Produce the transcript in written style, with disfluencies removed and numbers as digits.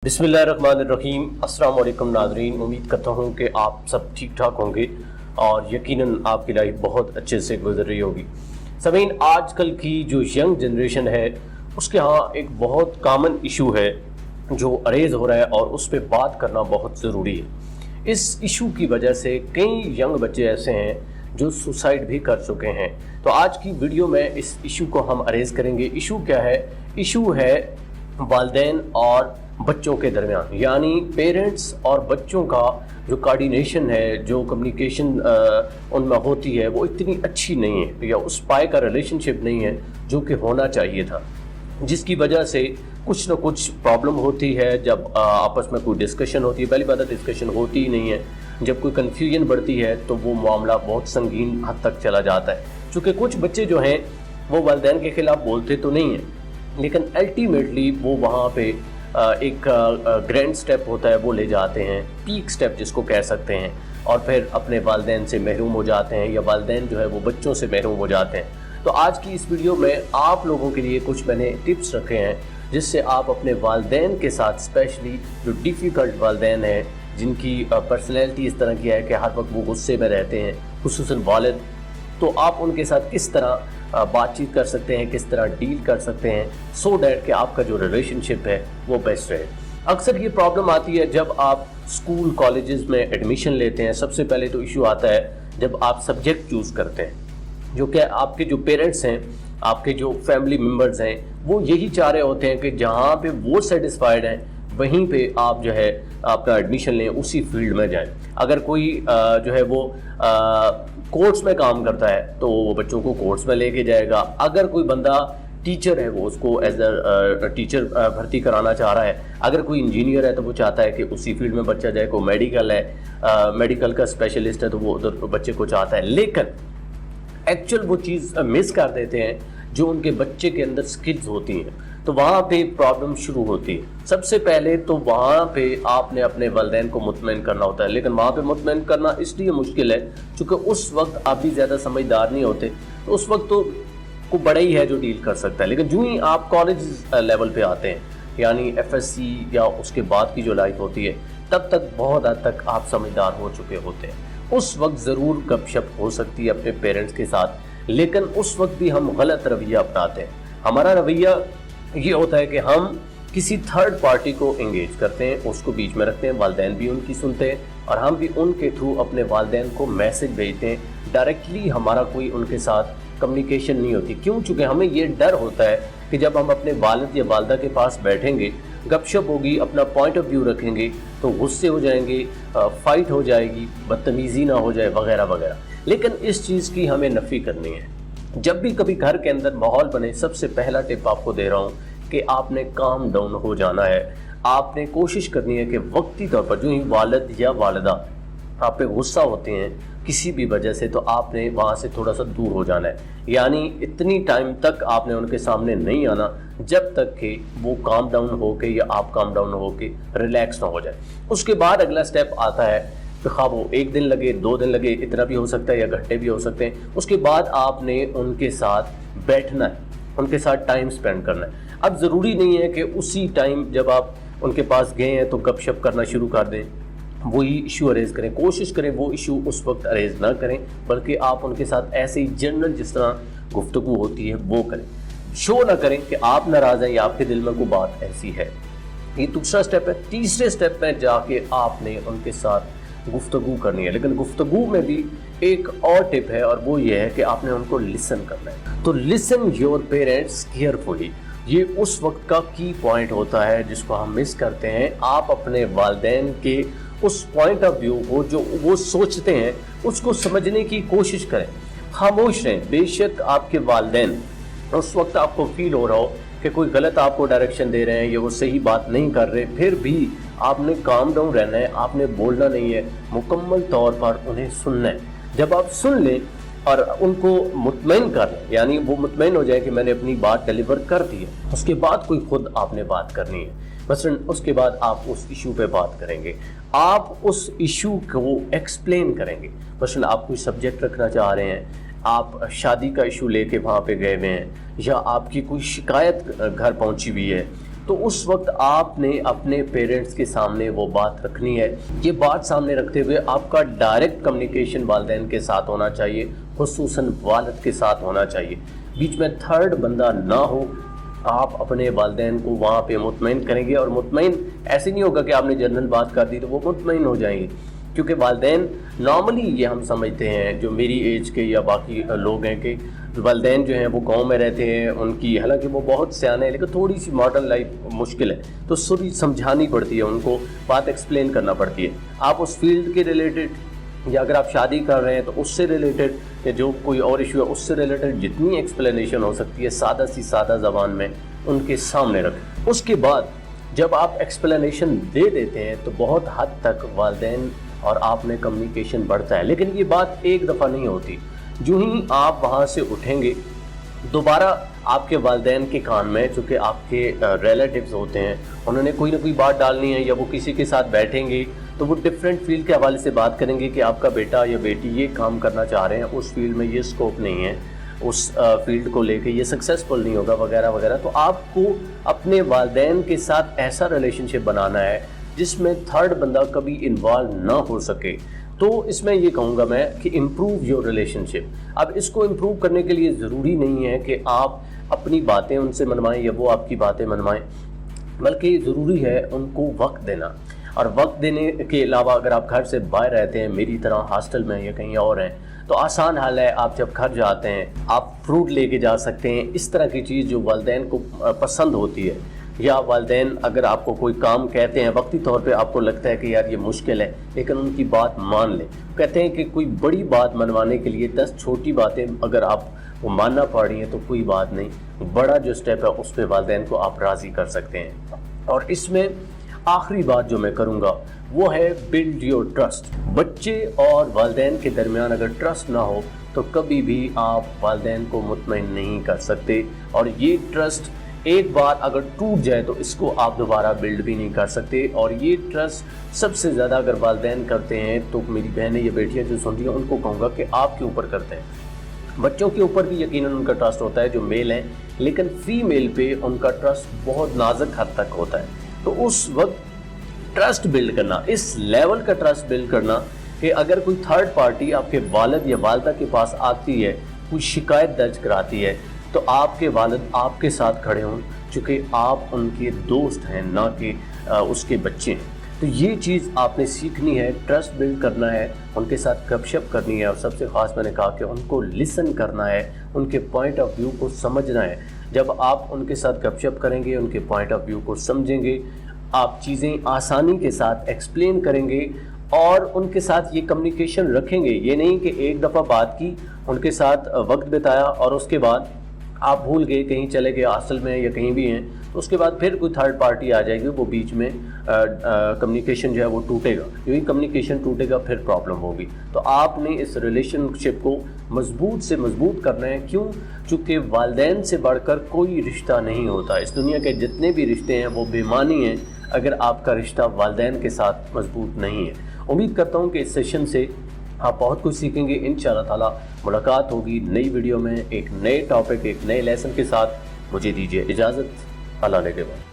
बिस्मिल्लाहिर्रहमानिर्रहीम। अस्सलाम वालेकुम नाज़रीन, उम्मीद करता हूँ कि आप सब ठीक ठाक होंगे और यकीनन आपकी लाइफ बहुत अच्छे से गुजर रही होगी। समीन, आजकल की जो यंग जनरेशन है उसके यहाँ एक बहुत कॉमन इशू है जो अरेज हो रहा है और उस पर बात करना बहुत ज़रूरी है। इस इशू की वजह से कई यंग बच्चे ऐसे हैं जो सुसाइड भी कर चुके हैं। तो आज की वीडियो में इस इशू को हम अरेज करेंगे। इशू क्या है? इशू है वालिदैन और बच्चों के दरमियान, यानी पेरेंट्स और बच्चों का जो कोऑर्डिनेशन है, जो कम्युनिकेशन उनमें होती है वो इतनी अच्छी नहीं है या उस पाए का रिलेशनशिप नहीं है जो कि होना चाहिए था, जिसकी वजह से कुछ ना कुछ प्रॉब्लम होती है। जब आपस में कोई डिस्कशन होती है, पहली बात डिस्कशन होती ही नहीं है। जब कोई कन्फ्यूजन बढ़ती है तो वो मामला बहुत संगीन हद तक चला जाता है। चूँकि कुछ बच्चे जो हैं वो वालिदैन के खिलाफ बोलते तो नहीं हैं, लेकिन अल्टीमेटली वो वहाँ पे एक ग्रैंड स्टेप होता है वो ले जाते हैं, पीक स्टेप जिसको कह सकते हैं, और फिर अपने वालिदैन से महरूम हो जाते हैं या वालिदैन जो है वो बच्चों से महरूम हो जाते हैं। तो आज की इस वीडियो में आप लोगों के लिए कुछ मैंने टिप्स रखे हैं जिससे आप अपने वालिदैन के साथ, स्पेशली जो डिफ़िकल्ट वालिदैन हैं जिनकी पर्सनैलिटी इस तरह की है कि हर वक्त वो गुस्से में रहते हैं, खुसूसन वालिद, तो आप उनके साथ किस तरह बातचीत कर सकते हैं, किस तरह डील कर सकते हैं सो डैट कि आपका जो रिलेशनशिप है वो बेस्ट रहे। अक्सर ये प्रॉब्लम आती है जब आप स्कूल कॉलेजेस में एडमिशन लेते हैं। सबसे पहले तो इशू आता है जब आप सब्जेक्ट चूज़ करते हैं, जो कि आपके जो पेरेंट्स हैं, आपके जो फैमिली मेम्बर्स हैं, वो यही चाह रहे होते हैं कि जहाँ पे वो सेटिस्फाइड हैं वहीं पे आप जो है आपका एडमिशन लें, उसी फील्ड में जाएं। अगर कोई जो है वो कोर्ट्स में काम करता है तो वो बच्चों को कोर्ट्स में लेके जाएगा। अगर कोई बंदा टीचर है वो उसको एज अ टीचर भर्ती कराना चाह रहा है। अगर कोई इंजीनियर है तो वो चाहता है कि उसी फील्ड में बच्चा जाए। कोई मेडिकल है, मेडिकल का स्पेशलिस्ट है तो वो उधर बच्चे को चाहता है। लेकिन एक्चुअल वो चीज़ मिस कर देते हैं जो उनके बच्चे के अंदर स्किल्स होती हैं, तो वहाँ पे प्रॉब्लम शुरू होती है। सबसे पहले तो वहाँ पे आपने अपने वालिदैन को मुतमईन करना होता है, लेकिन वहाँ पे मुतमईन करना इसलिए मुश्किल है क्योंकि उस वक्त आप भी ज़्यादा समझदार नहीं होते, तो उस वक्त तो को बड़ा ही है जो डील कर सकता है। लेकिन जो ही आप कॉलेज लेवल पे आते हैं, यानी FSC या उसके बाद की जो लाइफ होती है, तब तक बहुत हद तक आप समझदार हो चुके होते हैं। उस वक्त ज़रूर गपशप हो सकती है अपने पेरेंट्स के साथ, लेकिन उस वक्त भी हम गलत रवैया अपनाते हैं। हमारा रवैया ये होता है कि हम किसी थर्ड पार्टी को एंगेज करते हैं, उसको बीच में रखते हैं, वालिदैन भी उनकी सुनते हैं और हम भी उनके थ्रू अपने वालिदैन को मैसेज भेजते हैं। डायरेक्टली हमारा कोई उनके साथ कम्युनिकेशन नहीं होती। क्यों? चूँकि हमें ये डर होता है कि जब हम अपने वालिद या वालिदा के पास बैठेंगे, गपशप होगी, अपना पॉइंट ऑफ व्यू रखेंगे तो गुस्से हो जाएंगे, फाइट हो जाएगी, बदतमीज़ी ना हो जाए वगैरह वगैरह। लेकिन इस चीज़ की हमें नफ़ी करनी है। जब भी कभी घर के अंदर माहौल बने, सबसे पहला टिप आपको दे रहा हूँ कि आपने काम डाउन हो जाना है। आपने कोशिश करनी है कि वक्ती तौर पर जो ही वालिद या वालिदा आप पे गुस्सा होते हैं किसी भी वजह से, तो आपने वहाँ से थोड़ा सा दूर हो जाना है। यानी इतनी टाइम तक आपने उनके सामने नहीं आना जब तक कि वो काम डाउन हो के या आप काम डाउन हो के रिलैक्स ना हो जाए। उसके बाद अगला स्टेप आता है तो खा वो 1 दिन लगे, 2 दिन लगे, इतना भी हो सकता है या घंटे भी हो सकते हैं। उसके बाद आपने उनके साथ बैठना है, उनके साथ टाइम स्पेंड करना है। अब ज़रूरी नहीं है कि उसी टाइम जब आप उनके पास गए हैं तो गपशप करना शुरू कर दें, वही इशू अरेज करें। कोशिश करें वो इशू उस वक्त अरेज ना करें, बल्कि आप उनके साथ ऐसे ही जनरल जिस तरह गुफ्तगू होती है वो करें। शो ना करें कि आप नाराज़ हैं या आपके दिल में कोई बात ऐसी है। ये दूसरा स्टेप है। तीसरे स्टेप में जाके आपने उनके साथ गुफ्तगू करनी है, लेकिन गुफ्तगू में भी एक और टिप है और वो ये है कि आपने उनको लिसन करना है। तो लिसन योर पेरेंट्स केयरफुली, ये उस वक्त का की पॉइंट होता है जिसको हम मिस करते हैं। आप अपने वालिदैन के उस पॉइंट ऑफ व्यू को जो वो सोचते हैं उसको समझने की कोशिश करें, खामोश रहें। बेशक आपके वालिदैन उस वक्त आपको फील हो रहा हो कि कोई गलत आपको डायरेक्शन दे रहे हैं या वो सही बात नहीं कर रहे, फिर भी आपने काम डाउन रहना है, आपने बोलना नहीं है, मुकम्मल तौर पर उन्हें सुनना है। जब आप सुन लें और उनको मुतमईन कर लें, यानी वो मुतमईन हो जाए कि मैंने अपनी बात डिलीवर कर दी है, उसके बाद कोई खुद आपने बात करनी है। मसलन उसके बाद आप उस इशू पे बात करेंगे, आप उस इशू को एक्सप्लेन करेंगे। मसलन आप कोई सब्जेक्ट रखना चाह रहे हैं, आप शादी का इशू लेके वहाँ पे गए हुए हैं, या आपकी कोई शिकायत घर पहुँची हुई है, تو اس وقت آپ نے اپنے پیرنٹس کے سامنے وہ بات رکھنی ہے. یہ بات سامنے رکھتے ہوئے آپ کا ڈائریکٹ کمیونیکیشن والدین کے ساتھ ہونا چاہیے, خصوصاً والد کے ساتھ ہونا چاہیے. بیچ میں تھرڈ بندہ نہ ہو. آپ اپنے والدین کو وہاں پہ مطمئن کریں گے, اور مطمئن ایسے نہیں ہوگا کہ آپ نے جنرل بات کر دی تو وہ مطمئن ہو جائیں گے, کیونکہ والدین نارملی یہ ہم سمجھتے ہیں جو میری ایج کے یا باقی لوگ ہیں کہ والدین جو ہیں وہ گاؤں میں رہتے ہیں, ان کی حالانکہ وہ بہت سیانے ہیں لیکن تھوڑی سی ماڈرن لائف مشکل ہے, تو سوری سمجھانی پڑتی ہے, ان کو بات ایکسپلین کرنا پڑتی ہے. آپ اس فیلڈ کے ریلیٹڈ یا اگر آپ شادی کر رہے ہیں تو اس سے ریلیٹڈ یا جو کوئی اور ایشو ہے اس سے ریلیٹڈ جتنی ایکسپلینیشن ہو سکتی ہے سادہ سی سادہ زبان میں ان کے سامنے رکھیں. اس کے بعد جب آپ ایکسپلینیشن دے دیتے ہیں تو بہت حد تک والدین اور آپ میں کمیونیکیشن بڑھتا ہے. لیکن یہ بات ایک دفعہ نہیں ہوتی. جو ہی آپ وہاں سے اٹھیں گے دوبارہ آپ کے والدین کے کان میں, چونکہ آپ کے ریلیٹیوز ہوتے ہیں, انہوں نے کوئی نہ کوئی بات ڈالنی ہے, یا وہ کسی کے ساتھ بیٹھیں گے تو وہ ڈفرینٹ فیلڈ کے حوالے سے بات کریں گے کہ آپ کا بیٹا یا بیٹی یہ کام کرنا چاہ رہے ہیں, اس فیلڈ میں یہ اسکوپ نہیں ہے, اس فیلڈ کو لے کے یہ سکسیسفل نہیں ہوگا وغیرہ وغیرہ. تو آپ کو اپنے والدین کے ساتھ ایسا ریلیشن شپ بنانا ہے جس میں تھرڈ بندہ کبھی انوالو نہ ہو سکے. تو اس میں یہ کہوں گا میں کہ امپروو یور ریلیشن شپ. اب اس کو امپروو کرنے کے لیے ضروری نہیں ہے کہ آپ اپنی باتیں ان سے منوائیں یا وہ آپ کی باتیں منوائیں, بلکہ ضروری ہے ان کو وقت دینا. اور وقت دینے کے علاوہ اگر آپ گھر سے باہر رہتے ہیں, میری طرح ہاسٹل میں یا کہیں اور ہیں, تو آسان حال ہے, آپ جب گھر جاتے ہیں آپ فروٹ لے کے جا سکتے ہیں, اس طرح کی چیز جو والدین کو پسند ہوتی ہے. یا والدین اگر آپ کو کوئی کام کہتے ہیں وقتی طور پہ آپ کو لگتا ہے کہ یار یہ مشکل ہے, لیکن ان کی بات مان لیں. کہتے ہیں کہ کوئی بڑی بات منوانے کے لیے 10 چھوٹی باتیں اگر آپ کو ماننا پڑ رہی ہیں تو کوئی بات نہیں, بڑا جو سٹیپ ہے اس پہ والدین کو آپ راضی کر سکتے ہیں. اور اس میں آخری بات جو میں کروں گا وہ ہے بلڈ یور ٹرسٹ. بچے اور والدین کے درمیان اگر ٹرسٹ نہ ہو تو کبھی بھی آپ والدین کو مطمئن نہیں کر سکتے, اور یہ ٹرسٹ ایک بار اگر ٹوٹ جائے تو اس کو آپ دوبارہ بلڈ بھی نہیں کر سکتے. اور یہ ٹرسٹ سب سے زیادہ اگر والدین کرتے ہیں تو میری بہنیں یا بیٹیاں جو سن رہی ہیں ان کو کہوں گا کہ آپ کے اوپر کرتے ہیں. بچوں کے اوپر بھی یقیناً ان کا ٹرسٹ ہوتا ہے جو میل ہیں, لیکن فیمیل پہ ان کا ٹرسٹ بہت نازک حد تک ہوتا ہے. تو اس وقت ٹرسٹ بلڈ کرنا, اس لیول کا ٹرسٹ بلڈ کرنا کہ اگر کوئی تھرڈ پارٹی آپ کے والد یا والدہ کے پاس آتی ہے, کوئی شکایت درج کراتی ہے, تو آپ کے والد آپ کے ساتھ کھڑے ہوں, چونکہ آپ ان کے دوست ہیں نہ کہ اس کے بچے ہیں. تو یہ چیز آپ نے سیکھنی ہے, ٹرسٹ بلڈ کرنا ہے, ان کے ساتھ گپ شپ کرنی ہے, اور سب سے خاص میں نے کہا کہ ان کو لسن کرنا ہے, ان کے پوائنٹ آف ویو کو سمجھنا ہے. جب آپ ان کے ساتھ گپ شپ کریں گے, ان کے پوائنٹ آف ویو کو سمجھیں گے, آپ چیزیں آسانی کے ساتھ ایکسپلین کریں گے اور ان کے ساتھ یہ کمیونیکیشن رکھیں گے. یہ نہیں کہ ایک دفعہ بات کی, ان کے ساتھ وقت بتایا اور اس کے بعد آپ بھول گئے, کہیں چلے گئے ہاسٹل میں یا کہیں بھی ہیں, تو اس کے بعد پھر کوئی تھرڈ پارٹی آ جائے گی, وہ بیچ میں کمیونیکیشن جو ہے وہ ٹوٹے گا. یہی کمیونیکیشن ٹوٹے گا پھر پرابلم ہوگی. تو آپ نے اس ریلیشن شپ کو مضبوط سے مضبوط کرنا ہے. کیوں؟ چونکہ والدین سے بڑھ کر کوئی رشتہ نہیں ہوتا. اس دنیا کے جتنے بھی رشتے ہیں وہ بے معنی ہیں اگر آپ کا رشتہ والدین کے ساتھ مضبوط نہیں ہے. امید کرتا ہوں کہ اس سیشن سے آپ بہت کچھ سیکھیں گے. انشاءاللہ تعالیٰ ملاقات ہوگی نئی ویڈیو میں ایک نئے ٹاپک, ایک نئے لیسن کے ساتھ. مجھے دیجیے اجازت. اللہ نے کے بعد.